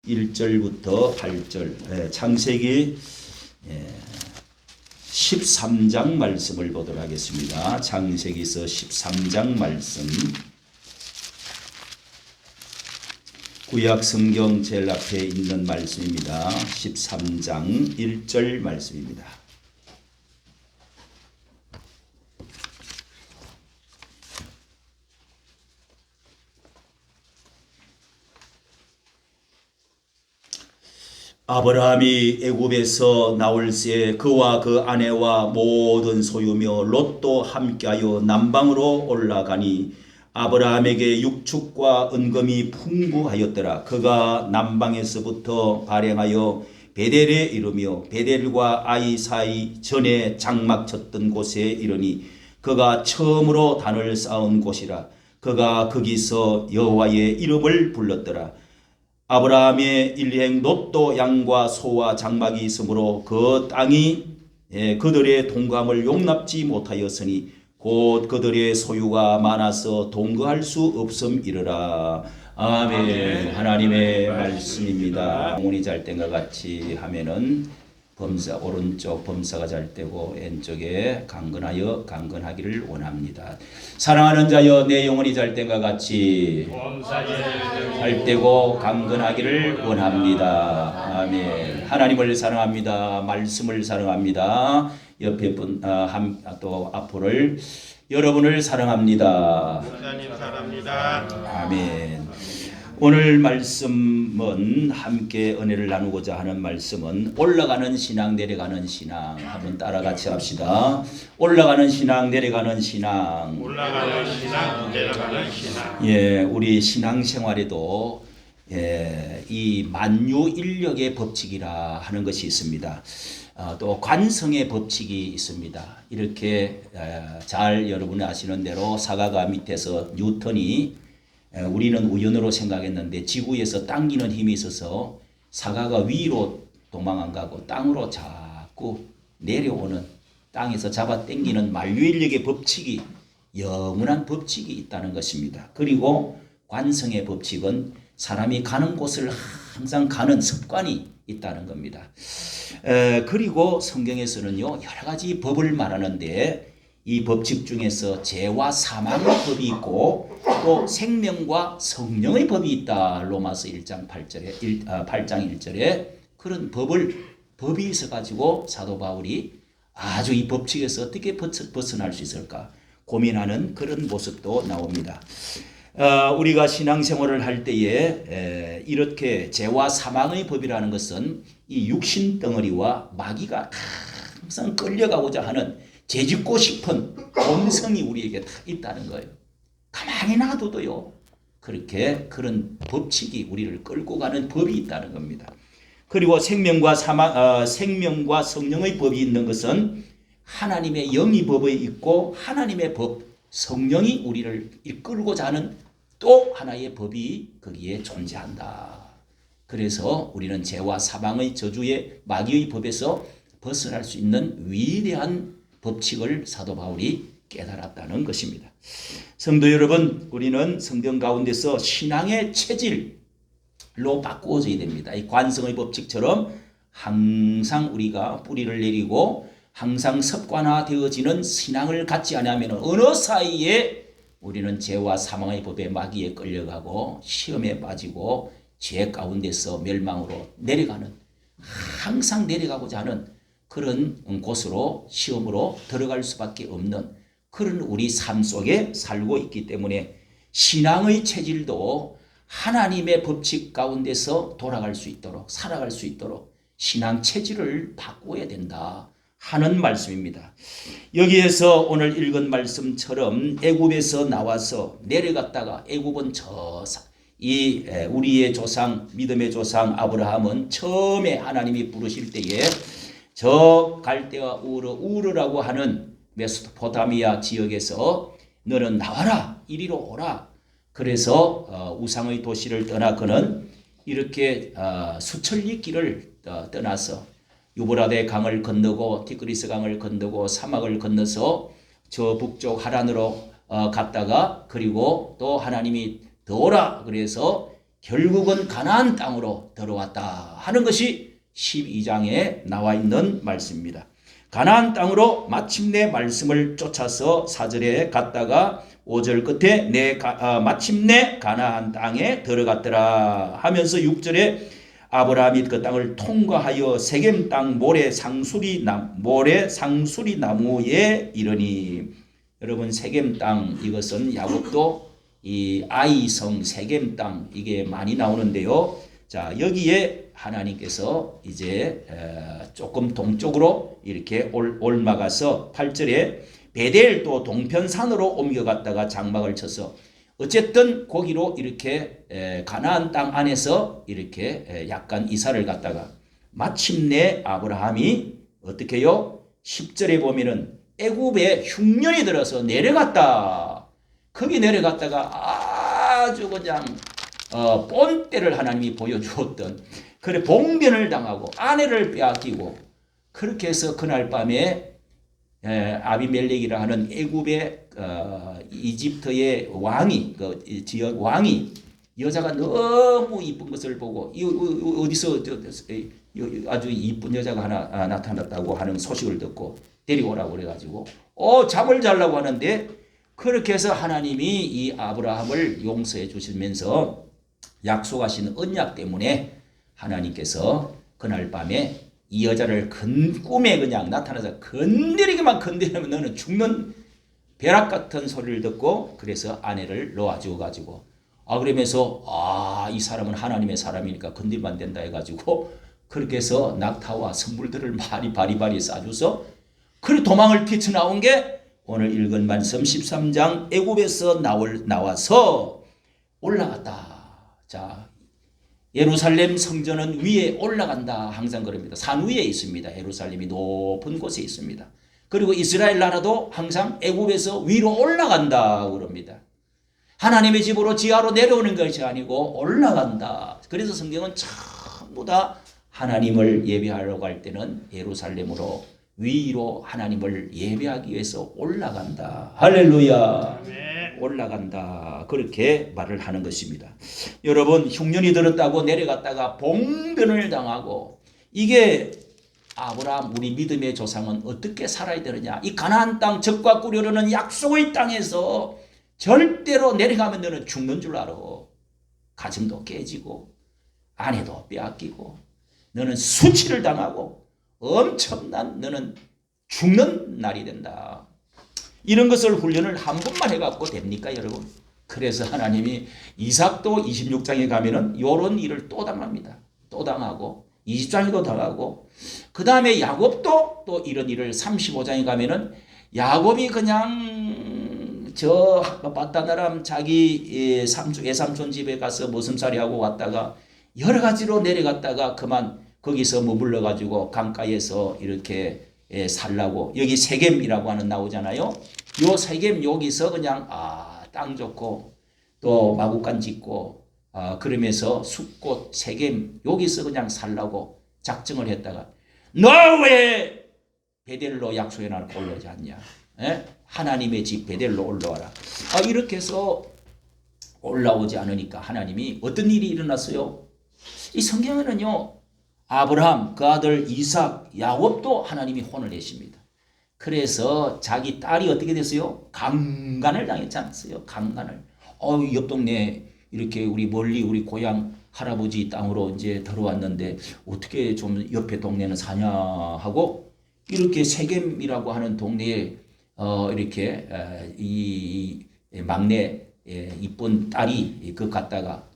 1절부터 8절, 창세기 13장 말씀을 보도록 하겠습니다. 창세기서 13장 말씀, 구약 성경 제일 앞에 있는 말씀입니다. 13장 1절 말씀입니다. 아브라함이 애굽에서 나올 새 그와 그 아내와 모든 소유며 롯도 함께하여 남방으로 올라가니 아브라함에게 육축과 은금이 풍부하였더라. 그가 남방에서부터 발행하여 베델에 이르며 베델과 아이 사이 전에 장막 쳤던 곳에 이르니 그가 처음으로 단을 쌓은 곳이라. 그가 거기서 여호와의 이름을 불렀더라. 아브라함의 일행 롯도 양과 소와 장막이 있으므로 그 땅이 그들의 동감을 용납지 못하였으니 곧 그들의 소유가 많아서 동거할 수 없음이르라. 아멘. 하나님의 말씀입니다. 영혼이 잘 땐과 같이 하면은 범사, 오른쪽 범사가 잘 되고 왼쪽에 강건하여 강건하기를 원합니다. 사랑하는 자여, 내 영혼이 잘 땐과 같이 잘 되고 강건하기를 원합니다. 아멘. 하나님을 사랑합니다. 말씀을 사랑합니다. 옆에 분, 또 앞으로를 여러분을 사랑합니다. 목사님 사랑합니다. 아멘. 오늘 말씀은 함께 은혜를 나누고자 하는 말씀은 올라가는 신앙, 내려가는 신앙. 한번 따라 같이 합시다. 올라가는 신앙, 내려가는 신앙. 올라가는 신앙, 내려가는 신앙. 예, 우리 신앙 생활에도 이 만유인력의 법칙이라 하는 것이 있습니다. 또 관성의 법칙이 있습니다. 이렇게 잘 여러분이 아시는 대로 사과가 밑에서 뉴턴이 우리는 우연으로 생각했는데 지구에서 당기는 힘이 있어서 사과가 위로 도망 안 가고 땅으로 자꾸 내려오는, 땅에서 잡아 당기는 만유인력의 법칙이 영원한 법칙이 있다는 것입니다. 그리고 관성의 법칙은 사람이 가는 곳을 항상 가는 습관이 있다는 겁니다. 그리고 성경에서는요 여러 가지 법을 말하는데 이 법칙 중에서 죄와 사망의 법이 있고 또 생명과 성령의 법이 있다. 로마서 1장 8장 1절에 그런 법이 있어가지고 사도 바울이 아주 이 법칙에서 어떻게 벗어날 수 있을까 고민하는 그런 모습도 나옵니다. 우리가 신앙생활을 할 때에 이렇게 죄와 사망의 법이라는 것은 이 육신 덩어리와 마귀가 항상 끌려가고자 하는 죄짓고 싶은 본성이 우리에게 다 있다는 거예요. 가만히 놔둬도요 그렇게 그런 법칙이 우리를 끌고 가는 법이 있다는 겁니다. 그리고 생명과 성령의 법이 있는 것은 하나님의 영의 법이 있고 하나님의 법, 성령이 우리를 이끌고자 하는 또 하나의 법이 거기에 존재한다. 그래서 우리는 죄와 사망의 저주의 마귀의 법에서 벗어날 수 있는 위대한 법칙을 사도 바울이 깨달았다는 것입니다. 성도 여러분, 우리는 성경 가운데서 신앙의 체질로 바꾸어져야 됩니다. 이 관성의 법칙처럼 항상 우리가 뿌리를 내리고 항상 습관화되어지는 신앙을 갖지 않으면 어느 사이에 우리는 죄와 사망의 법에 마귀에 끌려가고 시험에 빠지고 죄 가운데서 멸망으로 내려가는, 항상 내려가고자 하는 그런 곳으로 시험으로 들어갈 수밖에 없는 그런 우리 삶 속에 살고 있기 때문에 신앙의 체질도 하나님의 법칙 가운데서 돌아갈 수 있도록 살아갈 수 있도록 신앙 체질을 바꾸어야 된다 하는 말씀입니다. 여기에서 오늘 읽은 말씀처럼 애굽에서 나와서 내려갔다가 애굽은 우리의 조상, 믿음의 조상 아브라함은 처음에 하나님이 부르실 때에 저 갈대아 우르라고 하는 메소포타미아 지역에서 너는 나와라, 이리로 오라. 그래서 우상의 도시를 떠나 그는 이렇게 수천리 길을 떠나서 유브라데 강을 건너고 티그리스 강을 건너고 사막을 건너서 저 북쪽 하란으로 갔다가 그리고 또 하나님이 더 오라 그래서 결국은 가나안 땅으로 들어왔다 하는 것이 12장에 나와 있는 말씀입니다. 가나안 땅으로 마침내 말씀을 쫓아서 4절에 갔다가 5절 끝에 마침내 가나안 땅에 들어갔더라 하면서 6절에 아브라함이 그 땅을 통과하여 세겜 땅 모래 상수리 나무에 이르니. 여러분, 세겜 땅, 이것은 야곱도 이 아이성 세겜 땅, 이게 많이 나오는데요. 자, 여기에 하나님께서 이제 조금 동쪽으로 이렇게 올라가서 8절에 베델도 동편산으로 옮겨갔다가 장막을 쳐서 어쨌든 거기로 이렇게 가나안 땅 안에서 이렇게 약간 이사를 갔다가 마침내 아브라함이 어떻게 해요? 10절에 보면은 애굽에 흉년이 들어서 내려갔다. 거기 내려갔다가 아주 그냥 본때를 하나님이 보여주었던, 그래 봉변을 당하고 아내를 빼앗기고, 그렇게 해서 그날 밤에 아비멜렉이라 하는 애굽의 이집트의 왕이, 그 지역 왕이 여자가 너무 이쁜 것을 보고 어디서 아주 이쁜 여자가 하나 나타났다고 하는 소식을 듣고 데리고라고 그래가지고 잠을 자려고 하는데, 그렇게 해서 하나님이 이 아브라함을 용서해 주시면서 약속하신 언약 때문에 하나님께서 그날 밤에 이 여자를 꿈에 그냥 나타나서 건드리기만 건드리면 너는 죽는 벼락 같은 소리를 듣고, 그래서 아내를 놓아주어 가지고 그러면서 이 사람은 하나님의 사람이니까 건드리면 안 된다 해가지고 그렇게 해서 낙타와 선물들을 많이 바리바리 싸줘서 그리고 도망을 뛰쳐나온 게 오늘 읽은 말씀 13장 애굽에서 나와서 올라갔다. 자, 예루살렘 성전은 위에 올라간다. 항상 그럽니다. 산 위에 있습니다. 예루살렘이 높은 곳에 있습니다. 그리고 이스라엘 나라도 항상 애굽에서 위로 올라간다 그럽니다. 하나님의 집으로 지하로 내려오는 것이 아니고 올라간다. 그래서 성경은 전부 다 하나님을 예배하러 갈 때는 예루살렘으로 위로 하나님을 예배하기 위해서 올라간다. 할렐루야. 올라간다. 그렇게 말을 하는 것입니다. 여러분, 흉년이 들었다고 내려갔다가 봉변을 당하고, 이게 아브라함 우리 믿음의 조상은 어떻게 살아야 되느냐. 이 가나안 땅 적과 꿀으르는 약속의 땅에서 절대로 내려가면 너는 죽는 줄 알아. 가정도 깨지고 아내도 빼앗기고 너는 수치를 당하고 엄청난 너는 죽는 날이 된다. 이런 것을 훈련을 한 번만 해갖고 됩니까, 여러분? 그래서 하나님이 이삭도 26장에 가면은 이런 일을 또 당합니다. 또 당하고 20장에도 당하고, 그 다음에 야곱도 또 이런 일을 35장에 가면은 야곱이 그냥 저 바다나람 자기 외삼촌 집에 가서 머슴살이 하고 왔다가 여러 가지로 내려갔다가 그만 거기서 머물러 가지고 강가에서 이렇게 살라고, 여기 세겜이라고 하는 나오잖아요. 요 세겜 여기서 그냥 땅 좋고 또 마구간 짓고 그러면서 숲꽃 세겜 여기서 그냥 살라고 작정을 했다가 너 왜 베델로 약속해 놔놓고 올라오지 않냐? 하나님의 집 베델로 올라와라. 이렇게 해서 올라오지 않으니까 하나님이 어떤 일이 일어났어요? 이 성경에는요, 아브라함 그 아들 이삭 야곱도 하나님이 혼을 내십니다. 그래서 자기 딸이 어떻게 됐어요? 강간을 당했지 않았어요? 강간을. 옆 동네 이렇게 우리 멀리 우리 고향 할아버지 땅으로 이제 들어왔는데 어떻게 좀 옆에 동네는 사냐 하고 이렇게 세겜이라고 하는 동네에 이렇게 이 막내 이쁜 딸이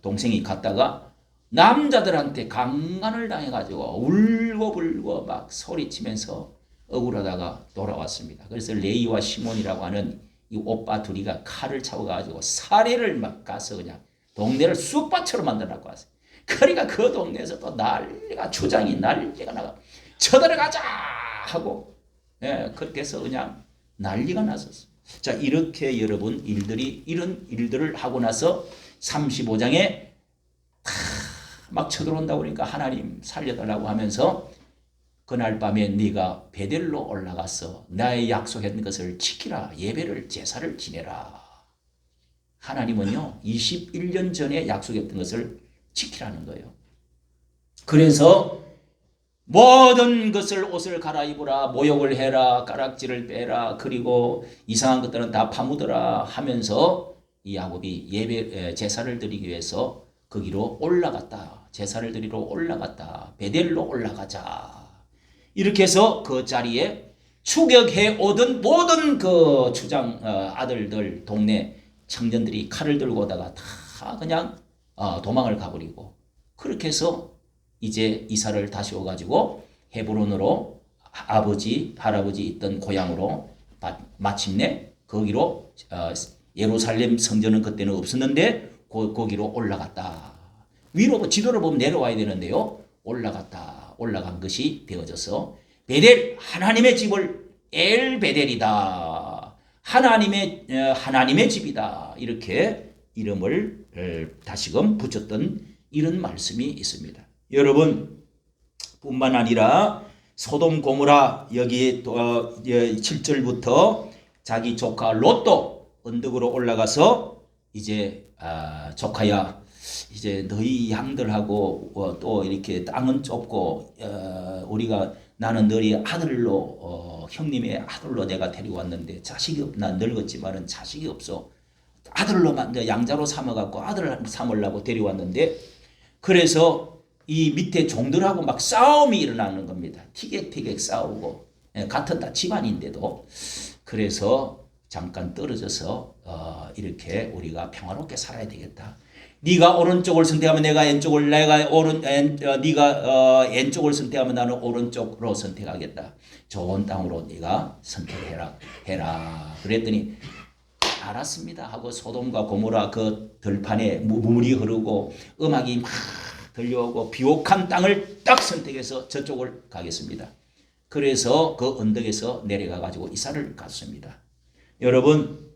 동생이 갔다가 남자들한테 강간을 당해가지고 울고불고 막 소리치면서 억울하다가 돌아왔습니다. 그래서 레이와 시몬이라고 하는 이 오빠 둘이가 칼을 차고가지고 사례를 막 가서 그냥 동네를 쑥밭처럼 만들어놓고 왔어요. 그러니까 그 동네에서 또 난리가 주장이 난리가 나가 쳐들어가자 하고 그렇게 해서 그냥 난리가 났었어요. 자, 이렇게 여러분 이런 일들을 하고 나서 35장에 막 쳐들어온다고 그러니까 하나님 살려달라고 하면서 그날 밤에 네가 베델로 올라가서 나의 약속했던 것을 지키라. 예배를 제사를 지내라. 하나님은요 21년 전에 약속했던 것을 지키라는 거예요. 그래서 모든 것을 옷을 갈아입으라, 모욕을 해라, 가락지를 빼라, 그리고 이상한 것들은 다 파묻어라 하면서 이 야곱이 제사를 드리기 위해서 거기로 올라갔다. 제사를 드리러 올라갔다. 베델로 올라가자. 이렇게 해서 그 자리에 추격해 오던 모든 그 추장 아들들, 동네 청년들이 칼을 들고 오다가 다 그냥 도망을 가버리고, 그렇게 해서 이제 이사를 다시 오가지고 헤브론으로 아버지 할아버지 있던 고향으로 마침내 거기로 예루살렘 성전은 그때는 없었는데 거기로 올라갔다. 위로 지도를 보면 내려와야 되는데요, 올라간 것이 되어져서 베델, 하나님의 집을 엘 베델이다, 하나님의 집이다, 이렇게 이름을 다시금 붙였던 이런 말씀이 있습니다. 여러분, 뿐만 아니라 소돔 고모라, 여기 7절부터 자기 조카 롯도 언덕으로 올라가서 이제 조카야, 이제 너희 양들하고 또 이렇게 땅은 좁고 나는 너희 아들로 형님의 아들로 내가 데려왔는데 자식이 난 늙었지만은 자식이 없어. 아들로만 양자로 삼아갖고 아들을 삼으려고 데려왔는데, 그래서 이 밑에 종들하고 막 싸움이 일어나는 겁니다. 티격태격 싸우고, 같은 다 집안인데도. 그래서 잠깐 떨어져서 이렇게 우리가 평화롭게 살아야 되겠다. 네가 오른쪽을 선택하면 내가 왼쪽을, 네가 왼쪽을 선택하면 나는 오른쪽으로 선택하겠다. 좋은 땅으로 네가 선택해라 그랬더니 알았습니다 하고 소돔과 고모라 그 들판에 물이 흐르고 음악이 막 들려오고 비옥한 땅을 딱 선택해서 저쪽을 가겠습니다. 그래서 그 언덕에서 내려가 가지고 이사를 갔습니다. 여러분,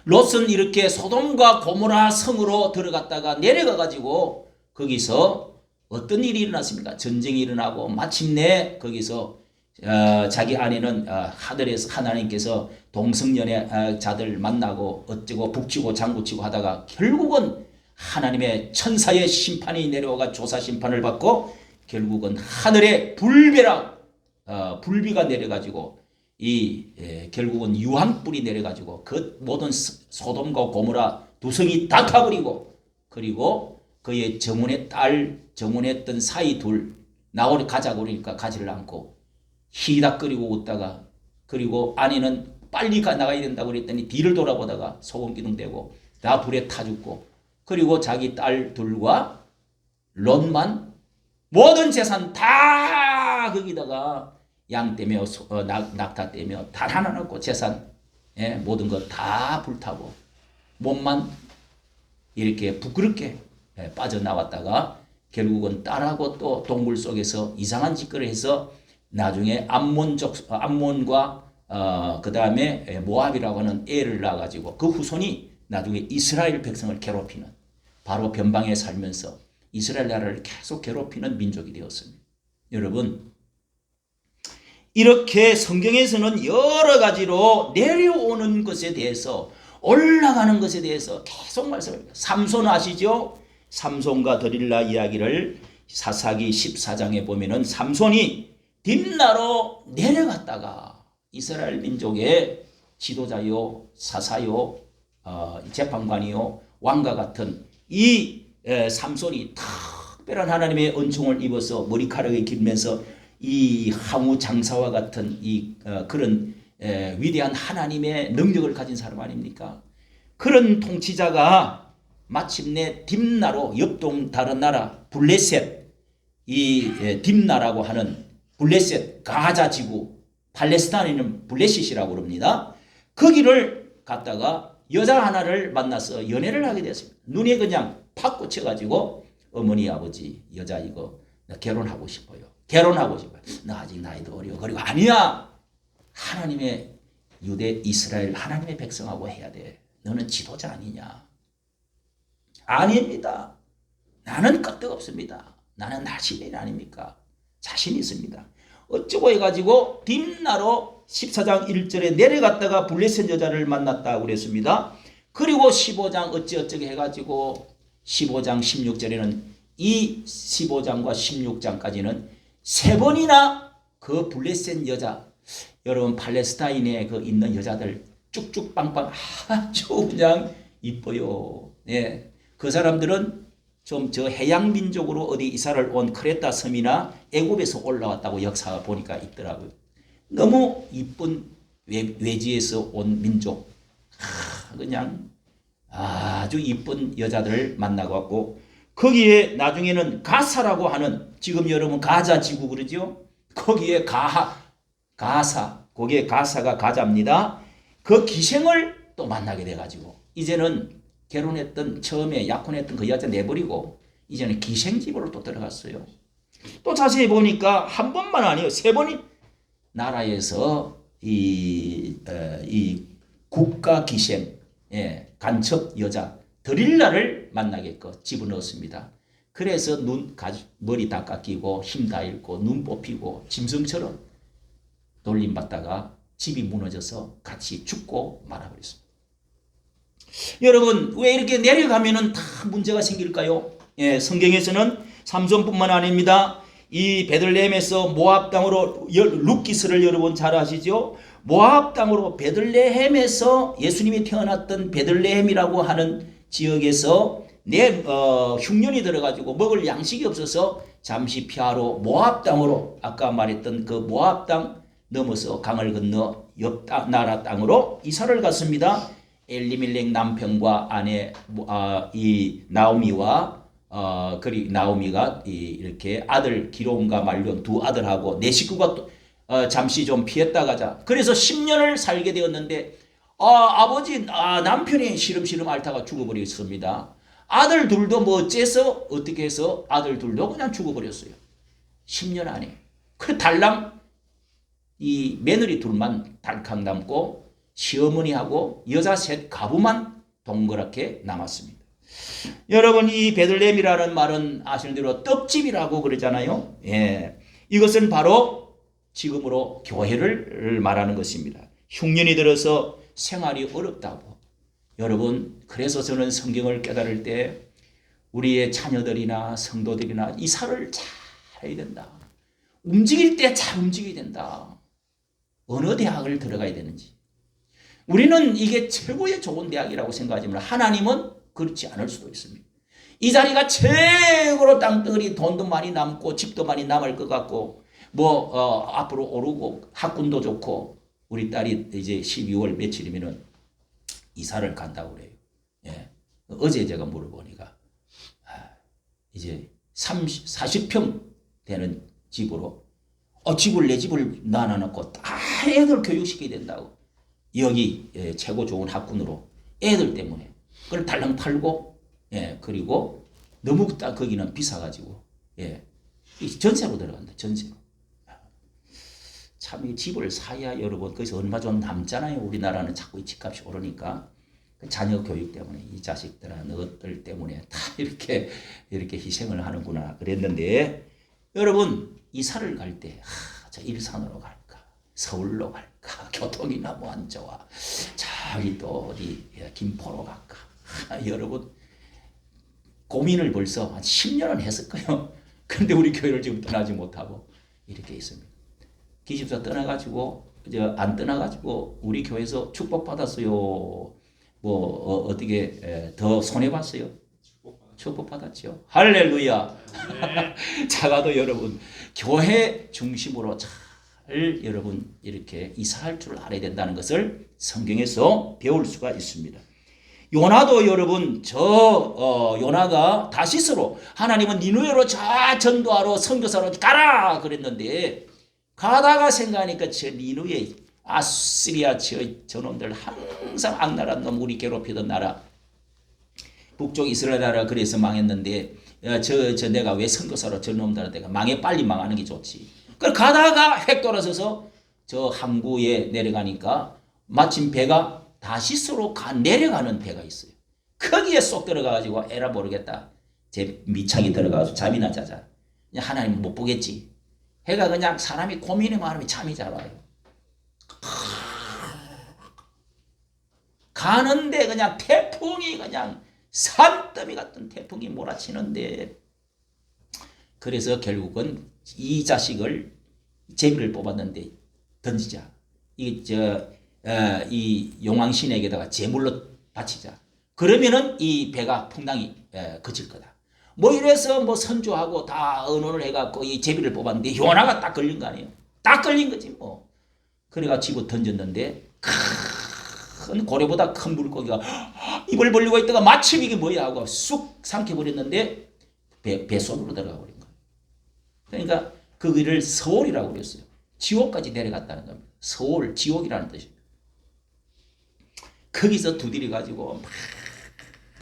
롯은 이렇게 소돔과 고모라 성으로 들어갔다가 내려가 가지고 거기서 어떤 일이 일어났습니까? 전쟁이 일어나고 마침내 거기서 자기 아내는 하늘에서 하나님께서 동성연애 자들 만나고 어쩌고 북치고 장구치고 하다가 결국은 하나님의 천사의 심판이 내려와가 조사 심판을 받고 결국은 하늘에 불비가 내려가지고 결국은 유황불이 내려가지고 그 모든 소돔과 고모라 두 성이 다 타버리고, 그리고 그의 정혼했던 사이 둘 나오려 가자고 그러니까 가지를 않고 희닥거리고 웃다가, 그리고 아내는 빨리 나가야 된다고 그랬더니 뒤를 돌아보다가 소금기둥 대고 다 불에 타 죽고, 그리고 자기 딸 둘과 롯만 모든 재산 다 거기다가 양 떼며 낙타 떼며 단 하나 없고 재산 모든 것 다 불타고 몸만 이렇게 부끄럽게 빠져나왔다가 결국은 딸하고 또 동굴 속에서 이상한 짓거리를 해서 나중에 암몬과 그 다음에 모압이라고 하는 애를 낳아가지고 그 후손이 나중에 이스라엘 백성을 괴롭히는, 바로 변방에 살면서 이스라엘 나라를 계속 괴롭히는 민족이 되었습니다. 여러분, 이렇게 성경에서는 여러 가지로 내려오는 것에 대해서, 올라가는 것에 대해서 계속 말씀합니다. 삼손 아시죠? 삼손과 드릴라 이야기를 사사기 14장에 보면은 삼손이 딥나로 내려갔다가 이스라엘 민족의 지도자요, 사사요, 재판관이요, 왕과 같은 이 삼손이 특별한 하나님의 은총을 입어서 머리카락이 길면서 이 항우 장사와 같은 그런 위대한 하나님의 능력을 가진 사람 아닙니까? 그런 통치자가 마침내 딥나로 옆동 다른 나라 블레셋, 딥나라고 하는 블레셋 가자 지구, 팔레스타인은 블레셋이라고 그럽니다. 거기를 갔다가 여자 하나를 만나서 연애를 하게 됐습니다. 눈에 그냥 팍 꽂혀가지고 어머니 아버지 여자 이거 나 결혼하고 싶어요. 나 아직 나이도 어려. 그리고 아니야. 하나님의 유대 이스라엘 하나님의 백성하고 해야 돼. 너는 지도자 아니냐. 아닙니다. 나는 끄떡없습니다. 나는 나시린 아닙니까? 자신 있습니다. 어쩌고 해가지고 딥나로 14장 1절에 내려갔다가 블레셋 여자를 만났다고 그랬습니다. 그리고 15장 어찌어쩌게 해가지고 15장 16절에는 이 15장과 16장까지는 3번이나 그 블레셋 여자, 여러분 팔레스타인에 그 있는 여자들 쭉쭉 빵빵 아주 그냥 이뻐요. 예. 그 사람들은 좀 저 해양 민족으로 어디 이사를 온 크레타 섬이나 애굽에서 올라왔다고 역사가 보니까 있더라고요. 너무 이쁜 외지에서 온 민족, 그냥 아주 이쁜 여자들을 만나고 왔고, 거기에 나중에는 가사라고 하는, 지금 여러분 가자 지구 그러죠? 거기에 가사, 거기에 가사가 가자입니다. 그 기생을 또 만나게 돼가지고 이제는 결혼했던 처음에 약혼했던 그 여자 내버리고 이제는 기생집으로 또 들어갔어요. 또 자세히 보니까 한 번만 아니에요. 3번이 나라에서 이 국가 기생, 간첩 여자 드릴라를 만나게끔 집어넣었습니다. 그래서 머리 다 깎이고 힘 다 잃고 눈 뽑히고 짐승처럼 돌림받다가 집이 무너져서 같이 죽고 말아버렸습니다. 여러분 왜 이렇게 내려가면은 다 문제가 생길까요? 성경에서는 삼손뿐만 아닙니다. 이 베들레헴에서 모압 땅으로 룻기스를 여러분 잘 아시죠? 모압 땅으로 베들레헴에서 예수님이 태어났던 베들레헴이라고 하는 지역에서 흉년이 들어가지고 먹을 양식이 없어서 잠시 피하러 모압 땅으로, 아까 말했던 그 모압 땅 넘어서 강을 건너 옆 나라 땅으로 이사를 갔습니다. 엘리멜렉 남편과 아내 이 나오미와 그리 나오미가 이렇게 아들 기론과 말론 2 아들하고 4 식구가 또 잠시 좀 피했다 가자. 그래서 10년을 살게 되었는데 아버지 남편이 시름시름 앓다가 죽어버렸습니다. 아들 둘도 뭐 어째서 어떻게 해서 아들 둘도 그냥 죽어버렸어요. 10년 안에. 그 달랑 이 며느리 둘만 달캉 남고 시어머니하고 여자 3 가부만 동그랗게 남았습니다. 여러분 이 베들레헴이라는 말은 아시는 대로 떡집이라고 그러잖아요. 이것은 바로 지금으로 교회를 말하는 것입니다. 흉년이 들어서 생활이 어렵다고. 여러분 그래서 저는 성경을 깨달을 때 우리의 자녀들이나 성도들이나 이사를 잘 해야 된다. 움직일 때 잘 움직여야 된다. 어느 대학을 들어가야 되는지. 우리는 이게 최고의 좋은 대학이라고 생각하지만 하나님은 그렇지 않을 수도 있습니다. 이 자리가 최고로 땅덩어리 돈도 많이 남고 집도 많이 남을 것 같고 앞으로 오르고 학군도 좋고, 우리 딸이 이제 12월 며칠이면은 이사를 간다고 그래요. 어제 제가 물어보니까 이제 40평 되는 집으로 내 집을 나눠놓고 다 애들 교육시켜야 된다고. 여기 최고 좋은 학군으로 애들 때문에 그걸 달랑 팔고, 그리고 너무 거기는 비싸가지고 전세로 들어간다. 전세로. 참 이 집을 사야 여러분 거기서 얼마 좀 남잖아요. 우리나라는 자꾸 이 집값이 오르니까 자녀 교육 때문에 이 자식들은 너들 때문에 다 이렇게 희생을 하는구나 그랬는데, 여러분 이사를 갈 때 저 일산으로 갈까 서울로 갈까 교통이 너무 안 좋아 저기 또 어디 김포로 갈까 여러분 고민을 벌써 한 10년은 했을 거예요. 근데 우리 교회를 지금 떠나지 못하고 이렇게 있습니다. 기집사 떠나가지고 안 떠나가지고 우리 교회에서 축복받았어요. 어떻게 더 손해봤어요? 축복받았죠. 할렐루야. 작아도 여러분 교회 중심으로 잘 여러분 이렇게 이사할 줄 알아야 된다는 것을 성경에서 배울 수가 있습니다. 요나도 여러분 요나가 다시스로 하나님은 니느웨로 전도하러 선교사로 가라 그랬는데, 가다가 생각하니까 저 니느웨 아시리아 저놈들 항상 악나라 놈 우리 괴롭히던 나라 북쪽 이스라엘 나라 그래서 망했는데 내가 왜 선교사로 저 놈들한테 빨리 망하는 게 좋지. 그걸 가다가 획 돌아서서 저 항구에 내려가니까 마침 배가 다시스로 내려가는 배가 있어요. 거기에 쏙 들어가가지고 에라 모르겠다. 제 미창이 들어가서 잠이나 자자. 하나님 못 보겠지. 해가 그냥 사람이 고민이 많으면 잠이 잘 와요. 가는데 그냥 태풍이 그냥 산더미 같은 태풍이 몰아치는데, 그래서 결국은 이 자식을 제비를 뽑았는데 던지자. 이 용왕신에게다가 제물로 바치자. 그러면은 이 배가 풍랑이 그칠 거다. 뭐 이래서 뭐 선조하고 다 의논을 해갖고 이 제비를 뽑았는데 요나가 딱 걸린 거 아니에요. 딱 걸린 거지 뭐. 그래가 집어 던졌는데 큰 고래보다 큰 물고기가 입을 벌리고 있다가 마침 이게 뭐야 하고 쑥 삼켜버렸는데 배 속으로 들어가 버린 거예요. 그러니까 그 길을 서울이라고 그랬어요. 지옥까지 내려갔다는 겁니다. 서울, 지옥이라는 뜻입니다. 거기서 두드려 가지고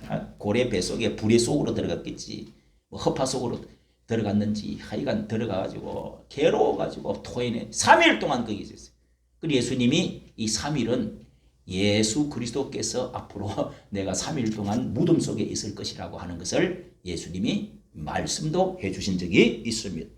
막 고래 배 속에 불의 속으로 들어갔겠지. 뭐 허파 속으로 들어갔는지 하여간 들어가 가지고 괴로워 가지고 토해내 3일 동안 거기 있었어요. 그리고 예수님이 이 3일은 예수 그리스도께서 앞으로 내가 3일 동안 무덤 속에 있을 것이라고 하는 것을 예수님이 말씀도 해주신 적이 있습니다.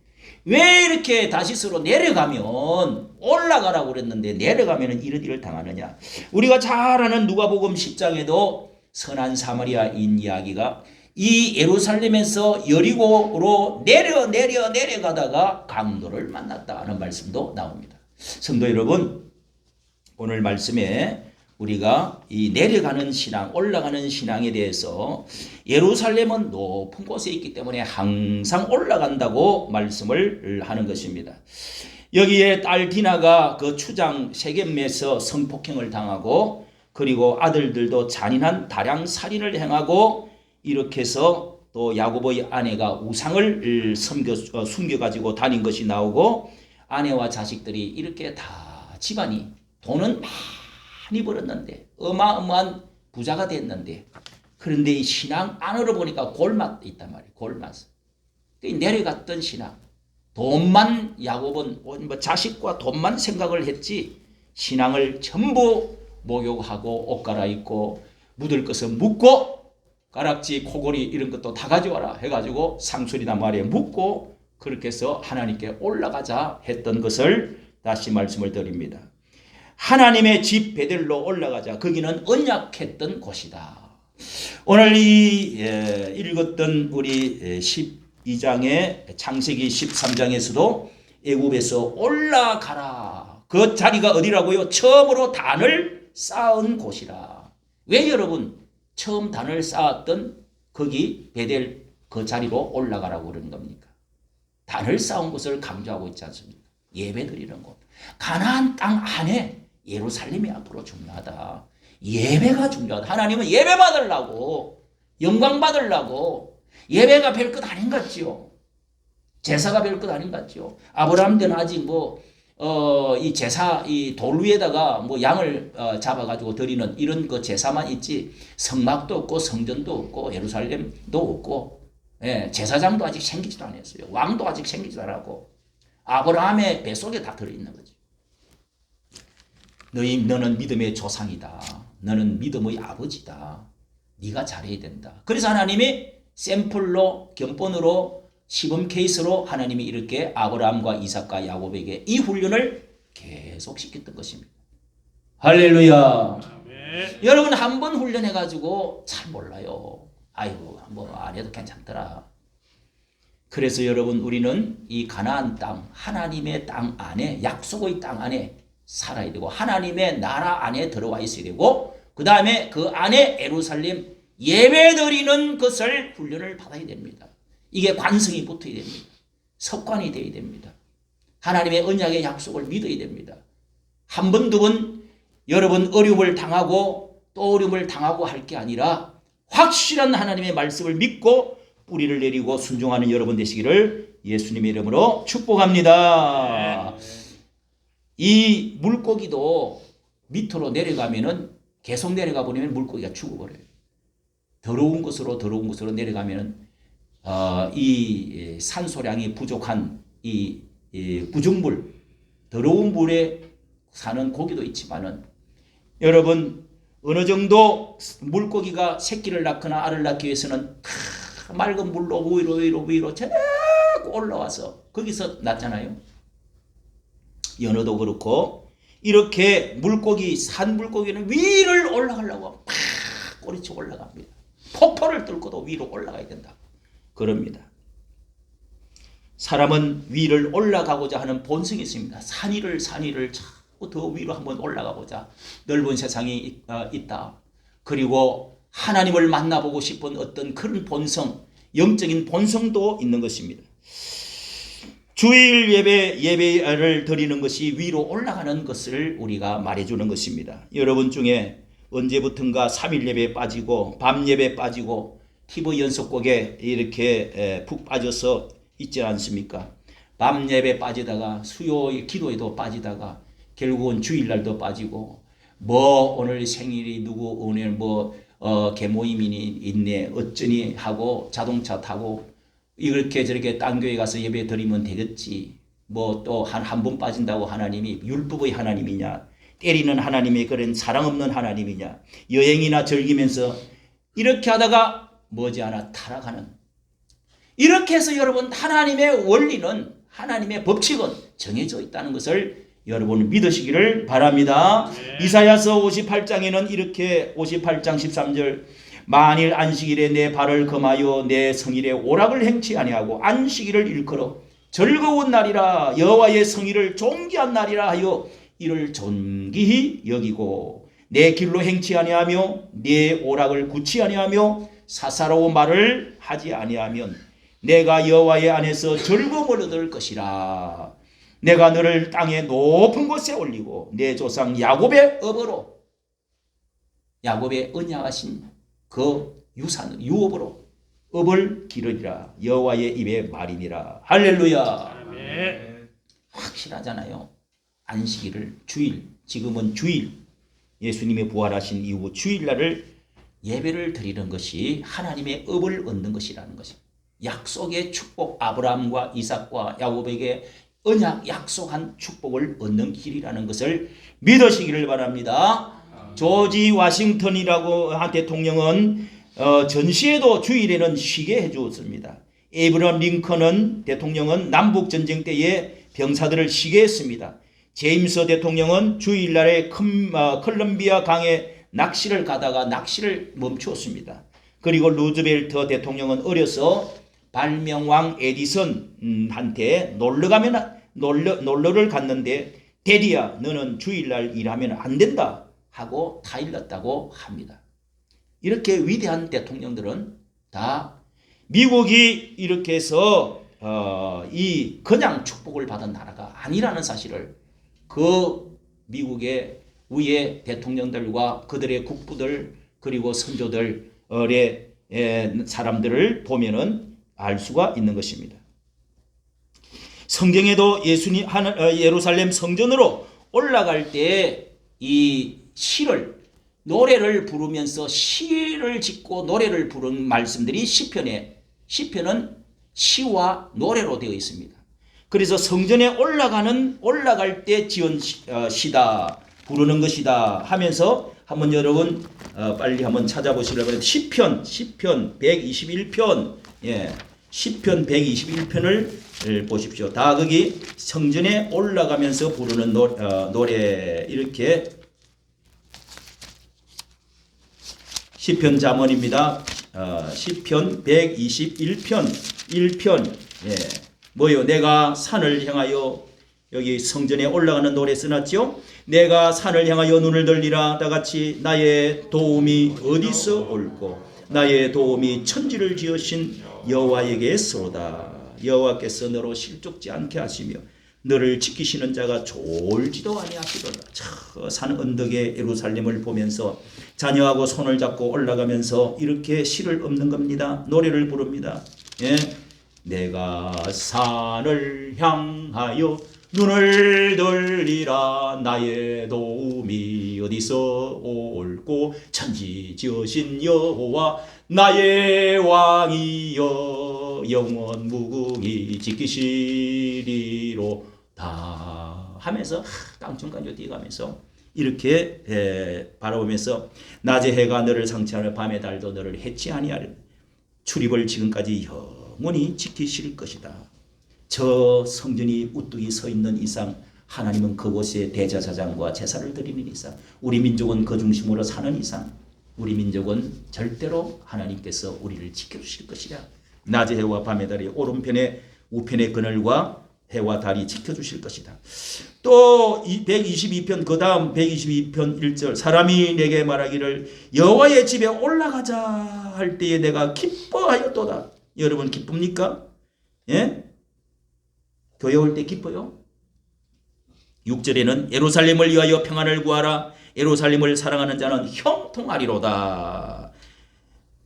왜 이렇게 다시스로 내려가면 올라가라고 그랬는데 내려가면 이런 일을 당하느냐. 우리가 잘 아는 누가복음 10장에도 선한 사마리아인 이야기가 이 예루살렘에서 여리고로 내려가다가 강도를 만났다는 말씀도 나옵니다. 성도 여러분, 오늘 말씀에 우리가 이 내려가는 신앙, 올라가는 신앙에 대해서 예루살렘은 높은 곳에 있기 때문에 항상 올라간다고 말씀을 하는 것입니다. 여기에 딸 디나가 그 추장 세겜에서 성폭행을 당하고 그리고 아들들도 잔인한 다량 살인을 행하고 이렇게 해서 또 야고보의 아내가 우상을 숨겨가지고 다닌 것이 나오고 아내와 자식들이 이렇게 다 집안이 돈은 많이 벌었는데 어마어마한 부자가 됐는데 그런데 이 신앙 안으로 보니까 골맛 있단 말이에요. 골맛. 내려갔던 신앙. 돈만 야곱은 뭐 자식과 돈만 생각을 했지 신앙을 전부 목욕하고 옷 갈아입고 묻을 것은 묻고 가락지 코골이 이런 것도 다 가져와라 해가지고 상술이나 말에 묻고 그렇게 해서 하나님께 올라가자 했던 것을 다시 말씀을 드립니다. 하나님의 집 베델로 올라가자. 거기는 언약했던 곳이다. 오늘 읽었던 우리 12장의 창세기 13장에서도 애굽에서 올라가라. 그 자리가 어디라고요? 처음으로 단을 쌓은 곳이라. 왜 여러분 처음 단을 쌓았던 거기 베델 그 자리로 올라가라고 그러는 겁니까? 단을 쌓은 곳을 강조하고 있지 않습니까? 예배드리는 곳. 가나안 땅 안에 예루살렘이 앞으로 중요하다. 예배가 중요하다. 하나님은 예배 받으려고 영광 받으려고 예배가 별 것 아닌 것 같지요. 제사가 별 것 아닌 것 같지요. 아브라함 때는 아직 이 제사 이 돌 위에다가 뭐 양을 잡아가지고 드리는 이런 그 제사만 있지 성막도 없고 성전도 없고 예루살렘도 없고 제사장도 아직 생기지도 않았어요. 왕도 아직 생기지도 않았고 아브라함의 뱃속에 다 들어있는 거지. 너는 믿음의 조상이다. 너는 믿음의 아버지다. 네가 잘해야 된다. 그래서 하나님이 샘플로 견본으로 시범 케이스로 하나님이 이렇게 아브라함과 이삭과 야곱에게 이 훈련을 계속 시켰던 것입니다. 할렐루야. 아멘. 여러분 한 번 훈련해가지고 잘 몰라요. 아이고 뭐 안 해도 괜찮더라. 그래서 여러분 우리는 이 가나안 땅 하나님의 땅 안에 약속의 땅 안에 살아야 되고 하나님의 나라 안에 들어와 있어야 되고 그 다음에 그 안에 예루살렘 예배드리는 것을 훈련을 받아야 됩니다. 이게 관성이 붙어야 됩니다. 습관이 되어야 됩니다. 하나님의 언약의 약속을 믿어야 됩니다. 한 번, 두 번 여러분 어려움을 당하고 또 어려움을 당하고 할 게 아니라 확실한 하나님의 말씀을 믿고 뿌리를 내리고 순종하는 여러분 되시기를 예수님의 이름으로 축복합니다. 이 물고기도 밑으로 내려가면은 계속 내려가 버리면 물고기가 죽어버려요. 더러운 곳으로 내려가면은 이 산소량이 부족한 이 부중물, 더러운 물에 사는 고기도 있지만은 여러분 어느 정도 물고기가 새끼를 낳거나 알을 낳기 위해서는 맑은 물로 위로 자꾸 올라와서 거기서 낳잖아요. 연어도 그렇고 이렇게 물고기 산 물고기는 위를 올라가려고 팍 꼬리치고 올라갑니다. 폭포를 뚫고도 위로 올라가야 된다. 그럽니다. 사람은 위를 올라가고자 하는 본성이 있습니다. 산 위를 자꾸 더 위로 한번 올라가보자. 넓은 세상이 있다. 그리고 하나님을 만나보고 싶은 어떤 그런 본성, 영적인 본성도 있는 것입니다. 주일 예배를 드리는 것이 위로 올라가는 것을 우리가 말해주는 것입니다. 여러분 중에 언제부턴가 3일 예배에 빠지고 밤 예배에 빠지고 TV 연속곡에 이렇게 푹 빠져서 있지 않습니까? 밤 예배 빠지다가 수요 기도에도 빠지다가 결국은 주일날도 빠지고 뭐 오늘 생일이 누구 오늘 개모임이 있네 어쩌니 하고 자동차 타고 이렇게 저렇게 딴 교회 가서 예배 드리면 되겠지. 뭐 또 한 번 빠진다고 하나님이 율법의 하나님이냐, 때리는 하나님의 그런 사랑 없는 하나님이냐, 여행이나 즐기면서 이렇게 하다가 머지않아 타락하는, 이렇게 해서 여러분 하나님의 원리는, 하나님의 법칙은 정해져 있다는 것을 여러분 믿으시기를 바랍니다. 이사야서 58장에는 이렇게 58장 13절 만일 안식일에 내 발을 금하여 내 성일에 오락을 행치 아니하고 안식일을 일컬어 즐거운 날이라 여호와의 성일을 존귀한 날이라 하여 이를 존귀히 여기고 내 길로 행치 아니하며 내 오락을 굳지 아니하며 사사로운 말을 하지 아니하면 내가 여호와의 안에서 즐거움을 얻을 것이라. 내가 너를 땅의 높은 곳에 올리고 내 조상 야곱의 업으로, 야곱의 언약하신 그 유업으로 업을 기르리라. 여호와의 입의 말이니라. 할렐루야. 아멘. 확실하잖아요. 안식일을 주일, 지금은 주일, 예수님이 부활하신 이후 주일날을 예배를 드리는 것이 하나님의 업을 얻는 것이라는 것입니다. 약속의 축복, 아브라함과 이삭과 야곱에게 언약 약속한 축복을 얻는 길이라는 것을 믿으시기를 바랍니다. 조지 워싱턴이라고 한 대통령은 전시에도 주일에는 쉬게 해주었습니다. 에이브럼 링컨은 대통령은 남북전쟁 때에 병사들을 쉬게 했습니다. 제임스 대통령은 주일날에 컬럼비아 강에 낚시를 가다가 낚시를 멈추었습니다. 그리고 루즈벨트 대통령은 어려서 발명왕 에디슨한테 놀러를 갔는데 데디야 너는 주일날 일하면 안 된다 하고 타일렀다고 합니다. 이렇게 위대한 대통령들은 다 미국이 이렇게 해서 이 그냥 축복을 받은 나라가 아니라는 사실을 그 미국의 위의 대통령들과 그들의 국부들 그리고 선조들의 사람들을 보면은 알 수가 있는 것입니다. 성경에도 예수님 예루살렘 성전으로 올라갈 때 이 시를 노래를 부르면서 시를 짓고 노래를 부른 말씀들이 시편은 시와 노래로 되어 있습니다. 그래서 성전에 올라갈 때 지은 시다 부르는 것이다 하면서 한번 여러분 빨리 한번 찾아보시려고 합니다. 시편 121편 시편 121편을 보십시오. 다 거기 성전에 올라가면서 부르는 노래 이렇게 시편 자문입니다. 시편 121편 1편 뭐요? 내가 산을 향하여 여기 성전에 올라가는 노래 써놨죠? 내가 산을 향하여 눈을 들리라 다같이 나의 도움이 어디서 올고 나의 도움이 천지를 지으신 여호와에게서로다. 여호와께서 너로 실족지 않게 하시며 너를 지키시는 자가 졸지도 아니하시도다. 저 산 언덕에 예루살렘을 보면서 자녀하고 손을 잡고 올라가면서 이렇게 시를 읊는 겁니다. 노래를 부릅니다. 내가 산을 향하여 눈을 들리라 나의 도움이 어디서 올고 천지 지으신 여호와 나의 왕이여 영원 무궁히 지키시리로다 하면서 깡충깡충 뛰어가면서 이렇게 바라보면서 낮의 해가 너를 상치하며 밤의 달도 너를 해치 아니하리라. 출입을 지금까지 영원히 지키실 것이다. 저 성전이 우뚝이 서 있는 이상 하나님은 그곳에 대제사장과 제사를 드리는 이상 우리 민족은 그 중심으로 사는 이상 우리 민족은 절대로 하나님께서 우리를 지켜주실 것이라. 낮의 해와 밤의 달이 오른편에 우편의 그늘과 해와 달이 지켜주실 것이다. 또 122편 그 다음 122편 1절 사람이 내게 말하기를 여호와의 집에 올라가자 할 때에 내가 기뻐하였도다. 여러분 기쁩니까? 예? 교회 올 때 기뻐요? 6절에는 예루살렘을 위하여 평안을 구하라. 예루살렘을 사랑하는 자는 형통하리로다.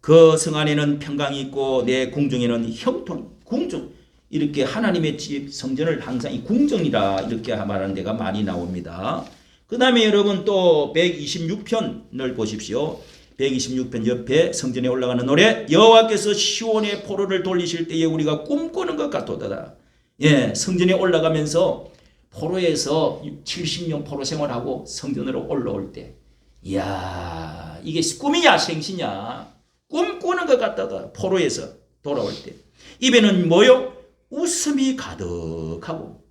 그 성 안에는 평강이 있고 내 궁중에는 형통, 궁중. 이렇게 하나님의 집 성전을 항상 이 궁정이라 이렇게 말하는 데가 많이 나옵니다. 그 다음에 여러분 또 126편을 보십시오. 126편 옆에 성전에 올라가는 노래 여호와께서 시온의 포로를 돌리실 때에 우리가 꿈꾸는 것 같도다. 예, 성전에 올라가면서 포로에서 70년 포로 생활하고 성전으로 올라올 때 이야 이게 꿈이냐 생시냐 꿈꾸는 것 같다다. 포로에서 돌아올 때 입에는 뭐요? 웃음이 가득하고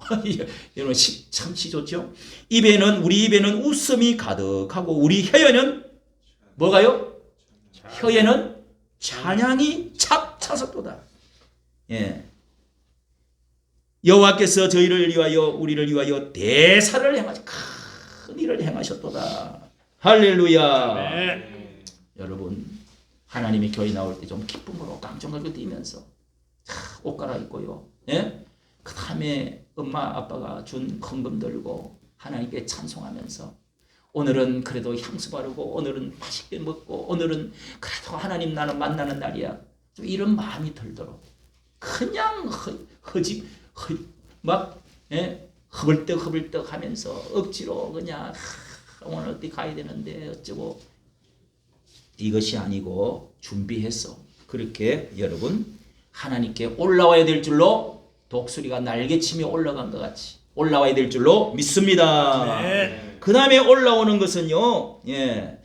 여러분 참치 좋죠? 우리 입에는 웃음이 가득하고 우리 혀에는 뭐가요? 혀에는 찬양이 착 차섰도다. 예. 여호와께서 저희를 위하여 우리를 위하여 대사를 행하시 큰 일을 행하셨도다. 할렐루야. 네. 여러분 하나님의 교회 나올 때 좀 기쁨으로 깡총하게 뛰면서 옷 갈아입고요. 예? 그 다음에 엄마 아빠가 준 헌금 들고 하나님께 찬송하면서 오늘은 그래도 향수 바르고 오늘은 맛있게 먹고 오늘은 그래도 하나님 나는 만나는 날이야. 좀 이런 마음이 들도록 그냥 허벌떡 하면서 억지로 그냥 오늘 어디 가야 되는데 어쩌고 이것이 아니고 준비해서 그렇게 여러분 하나님께 올라와야 될 줄로 독수리가 날개치며 올라간 것 같이 올라와야 될 줄로 믿습니다. 네. 그 다음에 올라오는 것은요, 예,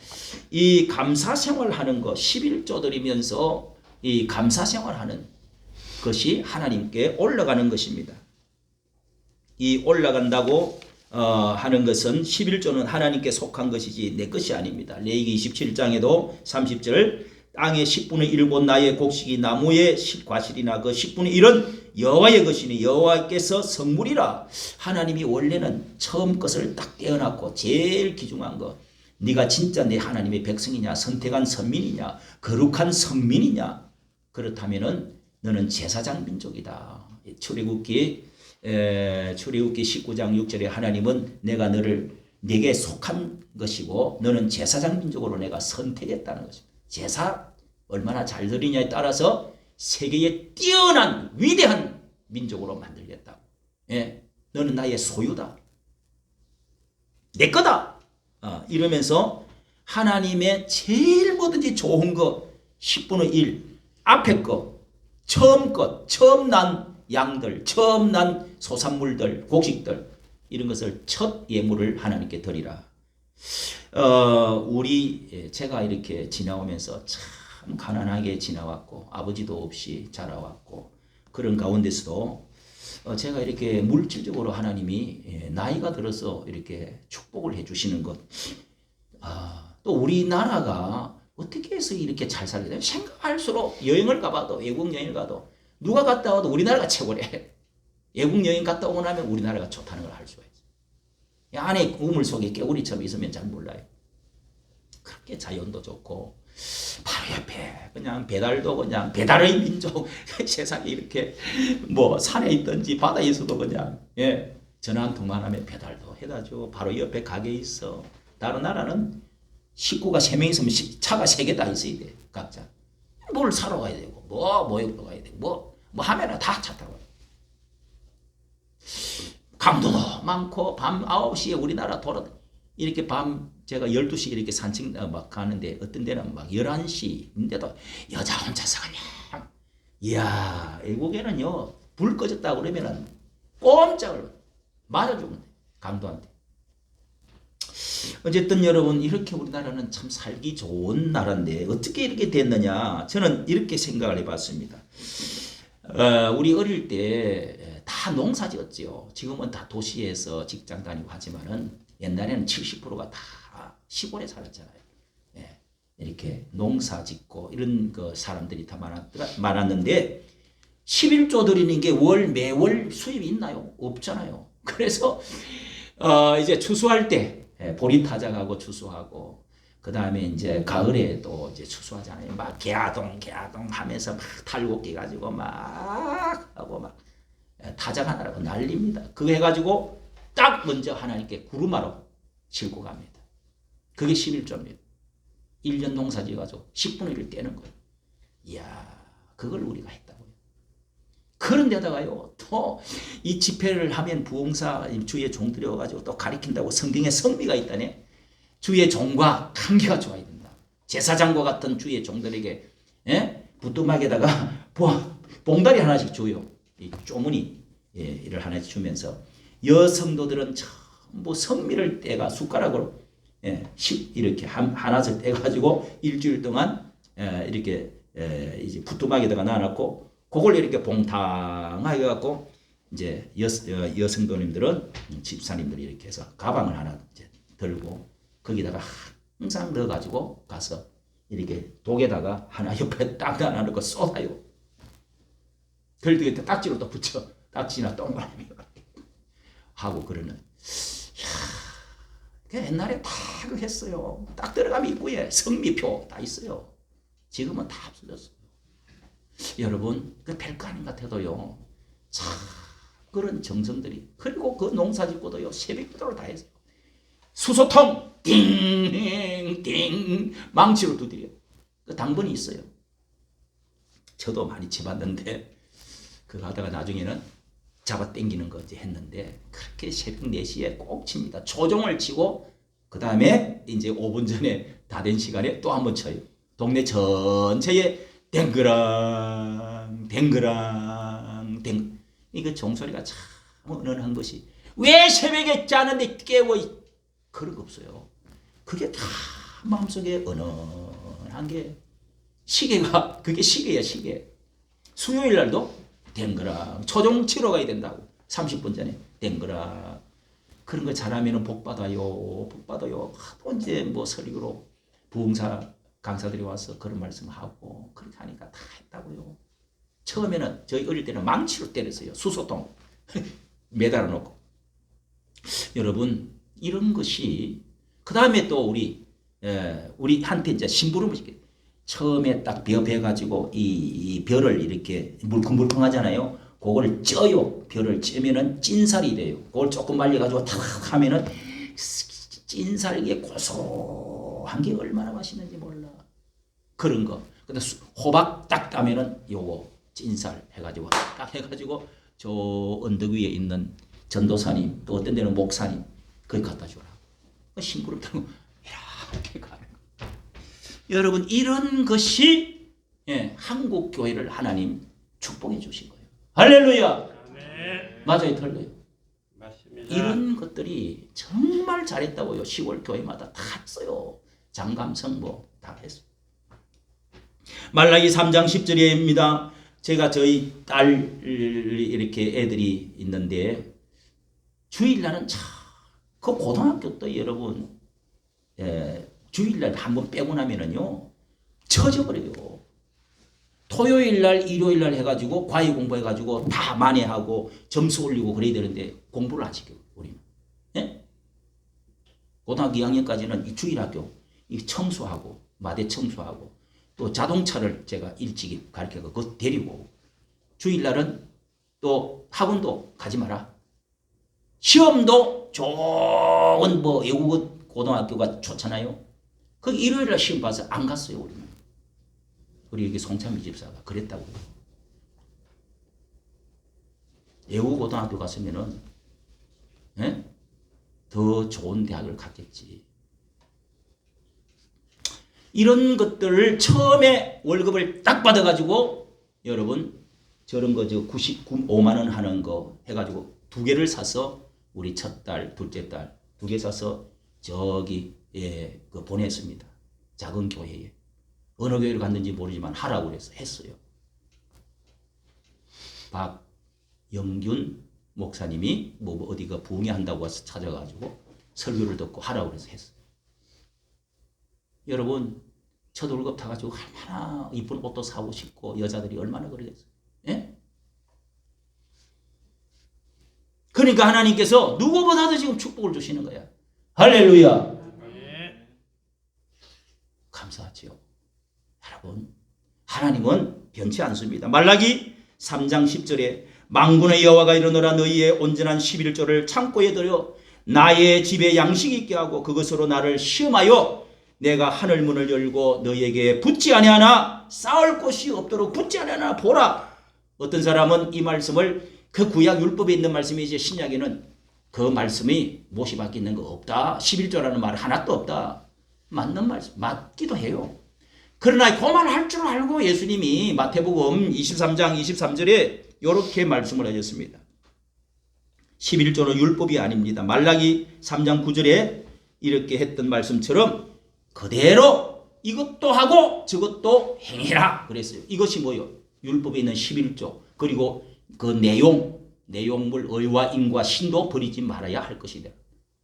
이 감사 생활하는 것, 11조 드리면서 이 감사 생활하는 것이 하나님께 올라가는 것입니다. 이 올라간다고 하는 것은 11조는 하나님께 속한 것이지 내 것이 아닙니다. 레위기 27장에도 30절 땅의 10분의 1곧 나의 곡식이 나무의 과실이나 그 10분의 1은 여호와의 것이니 여호와께서 성물이라. 하나님이 원래는 처음 것을 딱 떼어놨고 제일 귀중한 것 네가 진짜 내 하나님의 백성이냐 선택한 선민이냐 거룩한 성민이냐 그렇다면은 너는 제사장 민족이다. 출애굽기 19장 6절에 하나님은 내가 내게 속한 것이고 너는 제사장 민족으로 내가 선택했다는 것입니다. 제사 얼마나 잘 드리냐에 따라서 세계에 뛰어난 위대한 민족으로 만들겠다고. 예, 너는 나의 소유다. 내 거다. 이러면서 하나님의 제일 뭐든지 좋은 거 10분의 1 앞에 거 처음 난 양들 처음 난 소산물들 곡식들 이런 것을 첫 예물을 하나님께 드리라. 제가 이렇게 지나오면서 참 가난하게 지나왔고 아버지도 없이 자라왔고 그런 가운데서도 제가 이렇게 물질적으로 하나님이 나이가 들어서 이렇게 축복을 해주시는 것, 또 우리나라가 어떻게 해서 이렇게 잘 살게 되냐 생각할수록 여행을 가봐도 외국 여행을 가도 누가 갔다 와도 우리나라가 최고래. 외국 여행 갔다 오고 나면 우리나라가 좋다는 걸 알 수가 있어요. 안에 우물 속에 깨구리처럼 있으면 잘 몰라요. 그렇게 자연도 좋고 바로 옆에 그냥 배달의 민족 세상에 이렇게 뭐 산에 있든지 바다에 있어도 그냥 전화 한 통만 하면 배달도 해다 줘. 바로 옆에 가게 있어. 다른 나라는 식구가 3명 있으면 차가 3개 다 있어야 돼. 각자. 뭘 사러 가야 되고 모욕도 가야 되고 뭐 하면은 다 차 타고 강도도 많고 밤 9시에 우리나라 이렇게 밤 제가 12시에 이렇게 산책 막 가는데 어떤 데는 막 11시인데도 여자 혼자서 그냥 이야 외국에는요 불 꺼졌다고 그러면은 꼼짝을 맞아 죽는데 강도한테. 어쨌든 여러분 이렇게 우리나라는 참 살기 좋은 나라인데 어떻게 이렇게 됐느냐 저는 이렇게 생각을 해봤습니다. 우리 어릴 때 다 농사 지었지요. 지금은 다 도시에서 직장 다니고 하지만은 옛날에는 70%가 다 시골에 살았잖아요. 이렇게 농사 짓고 이런 그 사람들이 다 많았는데 11조 드리는 게 매월 수입이 있나요? 없잖아요. 그래서 이제 추수할 때 보리 타작하고 추수하고 그 다음에 이제 가을에 또 이제 추수하잖아요. 막 개아동 하면서 막 탈곡기 가지고 막 하고 막 타작하느라고 난립니다. 그거 해가지고 딱 먼저 하나님께 구루마로 싣고 갑니다. 그게 11조입니다. 1년 농사 지어가지고 10분의 1을 떼는 거예요. 이야, 그걸 우리가 했다고요. 그런데다가요, 또 이 집회를 하면 부흥사 주의 종들이 와가지고 또 가리킨다고 성경에 성미가 있다네. 주의 종과 관계가 좋아야 된다. 제사장과 같은 주의 종들에게 부뚜막에다가 봉다리 하나씩 줘요. 이 쪼무니 이를 하나씩 주면서 여성도들은 전부 성미를 떼가 숟가락으로 이렇게 하나씩 떼가지고 일주일 동안 이렇게 이제 부뚜막에다가 놔놓고 그걸 이렇게 봉탕하게 갖고 이제 여성도님들은 집사님들이 이렇게 해서 가방을 하나 이제 들고 거기다가 항상 넣어가지고 가서 이렇게 독에다가 하나 옆에 딱 하나 넣고 쏟아요. 그럴 때 딱지로 또 붙여. 딱지나 동그라미 하고 그러는. 옛날에 다 그거 했어요. 딱 들어가면 입구에 성미표 다 있어요. 지금은 다 없어졌어요. 여러분, 그 별거 아닌 것 같아도요. 참 그런 정성들이. 그리고 그 농사 짓고도요. 새벽부터 다 했어요. 수소통 띵띵 망치로 두드려. 그 당번이 있어요. 저도 많이 쳐봤는데 그거 하다가 나중에는 잡아 당기는 거지 했는데 그렇게 새벽 4시에 꼭 칩니다. 초종을 치고 그 다음에 이제 5분 전에 다 된 시간에 또 한 번 쳐요. 동네 전체에 댕그랑 이거 종소리가 참 은은한 것이 왜 새벽에 짜는데 깨워 그런 거 없어요. 그게 다 마음속에 은은한 게 시계가 그게 시계야 시계. 수요일 날도 댕그랑 초종 치러 가야 된다고 30분 전에 댕그랑 그런 거 잘하면 복 받아요. 또 이제 뭐 설교로 부흥사 강사들이 와서 그런 말씀하고 그렇게 하니까 다 했다고요. 처음에는 저희 어릴 때는 망치로 때렸어요. 수소통 매달아 놓고. 여러분 이런 것이 그 다음에 또 우리한테 이제 심부름을 시켜요. 처음에 딱 베가지고 이 벼를 이렇게 물컹물컹하잖아요. 그걸 쪄요. 벼를 찌면은 찐살이 돼요. 그걸 조금 말려가지고 탁 하면은 찐살게 고소한 게 얼마나 맛있는지 몰라. 그런 거. 근데 호박 딱 따면은 요거 찐살 해가지고 딱 해가지고 저 언덕 위에 있는 전도사님 또 어떤 데는 목사님 그걸 갖다 주라. 심부름 타고 이렇게 가는 거. 여러분 이런 것이 한국 교회를 하나님 축복해 주신 거예요. 할렐루야. 네. 맞아요, 틀려요. 맞습니다. 이런 것들이 정말 잘했다고요. 시골 교회마다 다 했어요. 장감성 뭐 다 했어요. 말라기 3장 10절입니다. 제가 저희 딸 이렇게 애들이 있는데 주일날은 그 고등학교 때 여러분 주일날 한번 빼고 나면은요 젖어버려요. 토요일날 일요일날 해가지고 과외 공부해가지고 다 만회하고 점수 올리고 그래야 되는데 공부를 안 시켜요 우리는. 고등학교 2학년까지는 이 주일학교 이 청소하고 마대 청소하고 또 자동차를 제가 일찍 가르쳐서 그거 데리고 주일날은 또 학원도 가지 마라. 시험도 좋은 뭐 외국어 고등학교가 좋잖아요. 그 일요일날 시험 봐서 안 갔어요 우리는. 우리 여기 송찬미 집사가 그랬다고요. 외국 고등학교 갔으면은 더 좋은 대학을 갔겠지. 이런 것들을 처음에 월급을 딱 받아가지고 여러분 저런 거 95만 원 하는 거 해가지고 2개를 사서 우리 첫 딸, 둘째 딸 2개 사서 저기 그 보냈습니다. 작은 교회에. 어느 교회를 갔는지 모르지만 하라고 그래서 했어요. 박영균 목사님이 뭐 어디가 부흥회한다고 와서 찾아가지고 설교를 듣고 하라고 그래서 했어요. 여러분 첫월급 타가지고 얼마나 이쁜 옷도 사고 싶고 여자들이 얼마나 그러겠어요. 예? 그러니까 하나님께서 누구보다도 지금 축복을 주시는 거야. 할렐루야. 네. 감사하지요. 여러분, 하나님은 변치 않습니다. 말라기 3장 10절에 만군의 여호와가 이르노라 너희의 온전한 11조를 창고에 들여 나의 집에 양식 있게 하고 그것으로 나를 시험하여 내가 하늘 문을 열고 너희에게 붙지 아니하나 쌓을 곳이 없도록 붙지 아니하나 보라. 어떤 사람은 이 말씀을 그 구약 율법에 있는 말씀이 이제 신약에는 그 말씀이 못이 밖에 있는 거 없다. 11조라는 말 하나도 없다. 맞는 말씀 맞기도 해요. 그러나 그만할 줄 알고 예수님이 마태복음 23장 23절에 이렇게 말씀을 하셨습니다. 11조는 율법이 아닙니다. 말라기 3장 9절에 이렇게 했던 말씀처럼 그대로 이것도 하고 저것도 행해라 그랬어요. 이것이 뭐요? 율법에 있는 11조 그리고 그 내용물 의와 인과 신도 버리지 말아야 할 것이다.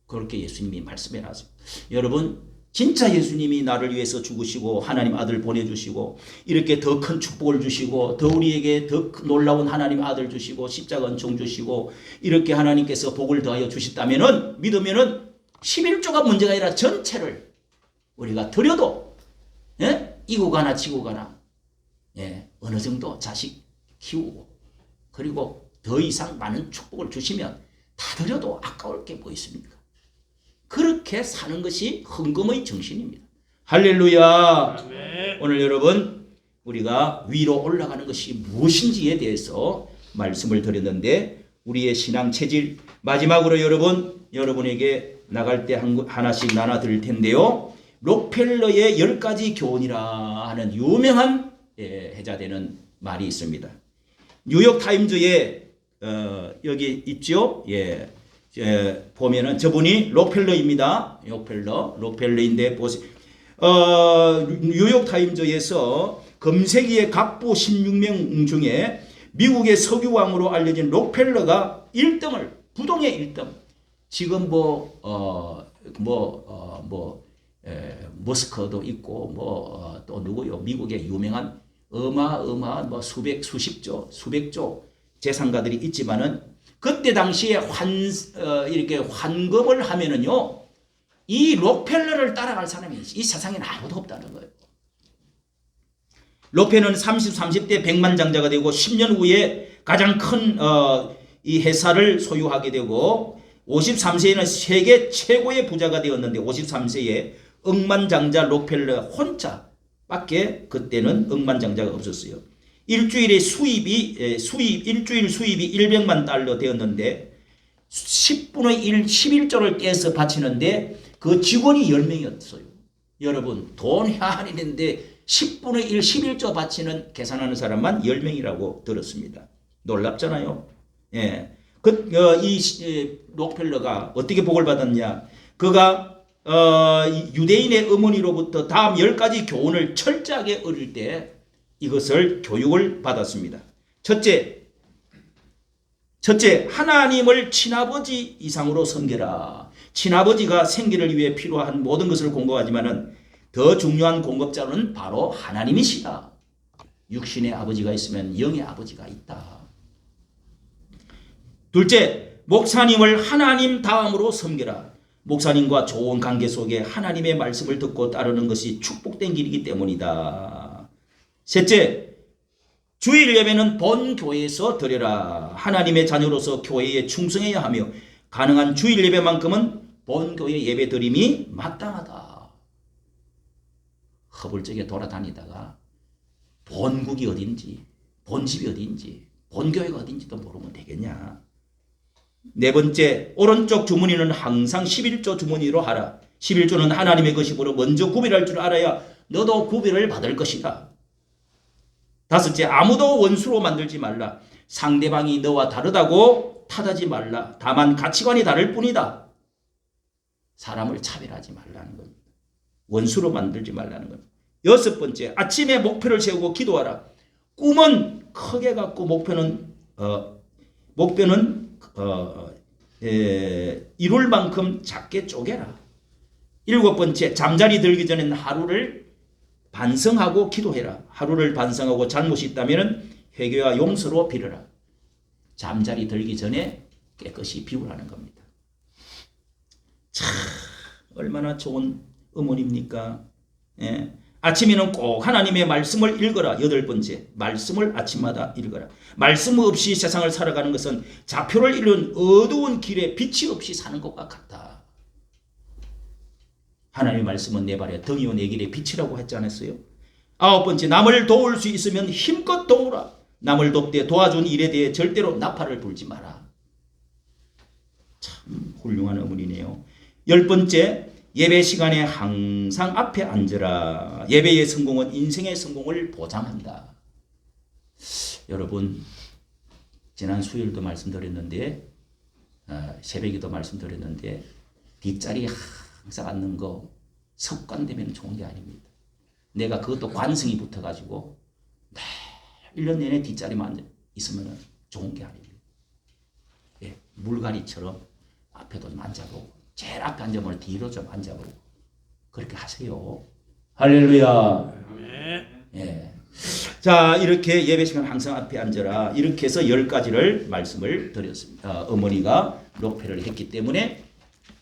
그렇게 예수님이 말씀해 놨습니다. 여러분 진짜 예수님이 나를 위해서 죽으시고 하나님 아들 보내주시고 이렇게 더 큰 축복을 주시고 더 우리에게 더 놀라운 하나님 아들 주시고 십자가 은총 주시고 이렇게 하나님께서 복을 더하여 주셨다면은 믿으면은 11조가 문제가 아니라 전체를 우리가 드려도 예? 이고 가나 지고 가나 예? 어느 정도 자식 키우고 그리고 더 이상 많은 축복을 주시면 다 드려도 아까울 게 뭐 있습니까? 그렇게 사는 것이 헌금의 정신입니다. 할렐루야. 아멘. 오늘 여러분 우리가 위로 올라가는 것이 무엇인지에 대해서 말씀을 드렸는데 우리의 신앙 체질 마지막으로 여러분에게 나갈 때 하나씩 나눠 드릴 텐데요. 록펠러의 10가지 교훈이라 하는 유명한 해자되는 말이 있습니다. 뉴욕 타임즈에 여기 있죠. 보면은 저분이 록펠러입니다. 록펠러인데 보세요. 뉴욕 타임즈에서 검색위의 각부 16명 중에 미국의 석유왕으로 알려진 록펠러가 1등을 부동의 1등. 지금 머스크도 있고 또 누구요? 미국의 유명한 어마어마한 수백조 재산가들이 있지만은 그때 당시에 이렇게 환급을 하면은요, 이 록펠러를 따라갈 사람이 이 세상에는 아무도 없다는 거예요. 록펠러는 30대 백만장자가 되고 10년 후에 가장 큰 이 회사를 소유하게 되고 53세에는 세계 최고의 부자가 되었는데 53세에 억만장자 록펠러 혼자밖에 그때는 억만장자가 없었어요. 일주일 수입이 100만 달러 되었는데 10분의 1, 11조를 떼서 바치는데 그 직원이 10명이었어요. 여러분 돈 할인인데 10분의 1, 11조 바치는 계산하는 사람만 10명이라고 들었습니다. 놀랍잖아요. 예. 이 록펠러가 어떻게 복을 받았냐? 그가 유대인의 어머니로부터 다음 10가지 교훈을 철저하게 얻을 때 이것을 교육을 받았습니다. 첫째, 하나님을 친아버지 이상으로 섬겨라. 친아버지가 생계를 위해 필요한 모든 것을 공급하지만은 더 중요한 공급자는 바로 하나님이시다. 육신의 아버지가 있으면 영의 아버지가 있다. 둘째, 목사님을 하나님 다음으로 섬겨라. 목사님과 좋은 관계 속에 하나님의 말씀을 듣고 따르는 것이 축복된 길이기 때문이다. 셋째, 주일 예배는 본 교회에서 드려라. 하나님의 자녀로서 교회에 충성해야 하며 가능한 주일 예배만큼은 본 교회 예배 드림이 마땅하다. 허물적에 돌아다니다가 본국이 어딘지, 본집이 어딘지, 본교회가 어딘지도 모르면 되겠냐. 네 번째, 오른쪽 주머니는 항상 11조 주머니로 하라. 11조는 하나님의 것이므로 먼저 구별할 줄 알아야 너도 구별을 받을 것이다. 다섯째, 아무도 원수로 만들지 말라. 상대방이 너와 다르다고 탓하지 말라. 다만 가치관이 다를 뿐이다. 사람을 차별하지 말라는 겁니다. 원수로 만들지 말라는 겁니다. 여섯 번째, 아침에 목표를 세우고 기도하라. 꿈은 크게 갖고 목표는 이룰 만큼 작게 쪼개라. 일곱 번째, 잠자리 들기 전에 하루를 반성하고 기도해라. 하루를 반성하고 잘못이 있다면 회개와 용서로 빌어라. 잠자리 들기 전에 깨끗이 비우라는 겁니다. 참 얼마나 좋은 어머니입니까? 예. 아침에는 꼭 하나님의 말씀을 읽어라. 8번째, 말씀을 아침마다 읽어라. 말씀 없이 세상을 살아가는 것은 좌표를 잃은 어두운 길에 빛이 없이 사는 것과 같다. 하나님의 말씀은 내 발에 등이요 내 길에 빛이라고 했지 않았어요? 9번째, 남을 도울 수 있으면 힘껏 도우라. 남을 돕되 도와준 일에 대해 절대로 나팔을 불지 마라. 참 훌륭한 어머니네요. 10번째, 예배 시간에 항상 앞에 앉으라. 예배의 성공은 인생의 성공을 보장한다. 여러분, 지난 수요일도 말씀드렸는데 새벽에도 말씀드렸는데 뒷자리에 항상 앉는 거 습관되면 좋은 게 아닙니다. 내가 그것도 관성이 붙어가지고 1년 내내 뒷자리만 앉아 있으면 좋은 게 아닙니다. 예, 물갈이처럼 앞에도 좀 앉아보고 제일 앞에 앉아보면 뒤로 좀 앉아보고 그렇게 하세요. 할렐루야. 예. 자, 이렇게 예배 시간 항상 앞에 앉아라. 이렇게 해서 10가지를 말씀을 드렸습니다. 어머니가 록페를 했기 때문에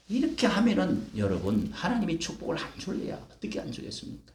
이렇게 하면은 여러분 하나님이 축복을 안 줄래야 어떻게 안 주겠습니까?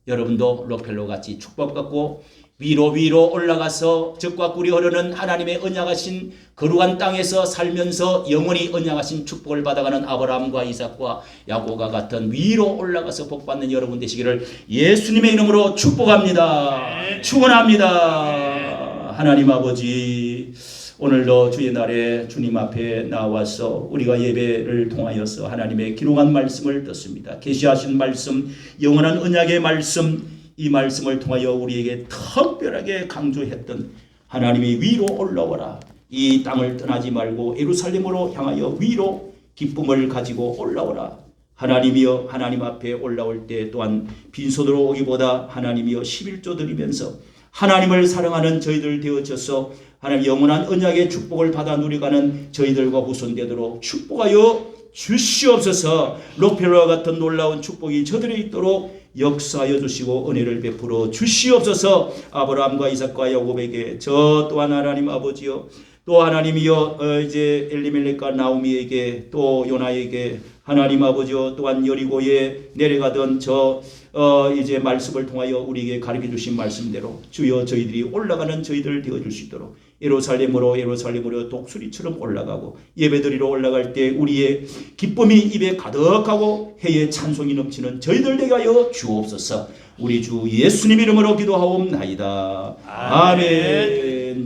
여러분도 록펠로 같이 축복받고 위로 올라가서 적과 꿀이 흐르는 하나님의 언약하신 거룩한 땅에서 살면서 영원히 언약하신 축복을 받아가는 아브라함과 이삭과 야고보가 같은 위로 올라가서 복받는 여러분 되시기를 예수님의 이름으로 축복합니다. 축원합니다. 하나님 아버지, 오늘도 주의 날에 주님 앞에 나와서 우리가 예배를 통하여서 하나님의 기록한 말씀을 듣습니다. 계시하신 말씀, 영원한 언약의 말씀, 이 말씀을 통하여 우리에게 특별하게 강조했던 하나님이 위로 올라오라. 이 땅을 떠나지 말고 예루살렘으로 향하여 위로 기쁨을 가지고 올라오라. 하나님이여, 하나님 앞에 올라올 때 또한 빈손으로 오기보다 하나님이여 11조 드리면서 하나님을 사랑하는 저희들 되어져서 하나님 영원한 언약의 축복을 받아 누려가는 저희들과 후손되도록 축복하여 주시옵소서. 록펠러와 같은 놀라운 축복이 저들에 있도록 역사하여 주시고 은혜를 베풀어 주시옵소서. 아브라함과 이삭과 야곱에게 저 또한 하나님 아버지여, 또 하나님이여 이제 엘리멜렉과 나오미에게 또 요나에게 하나님 아버지여, 또한 여리고에 내려가던 이제 말씀을 통하여 우리에게 가르쳐 주신 말씀대로 주여 저희들이 올라가는 저희들 되어 줄 수 있도록 예루살렘으로 독수리처럼 올라가고 예배드리러 올라갈 때 우리의 기쁨이 입에 가득하고 해의 찬송이 넘치는 저희들 되게 하여 주옵소서. 우리 주 예수님 이름으로 기도하옵나이다. 아멘.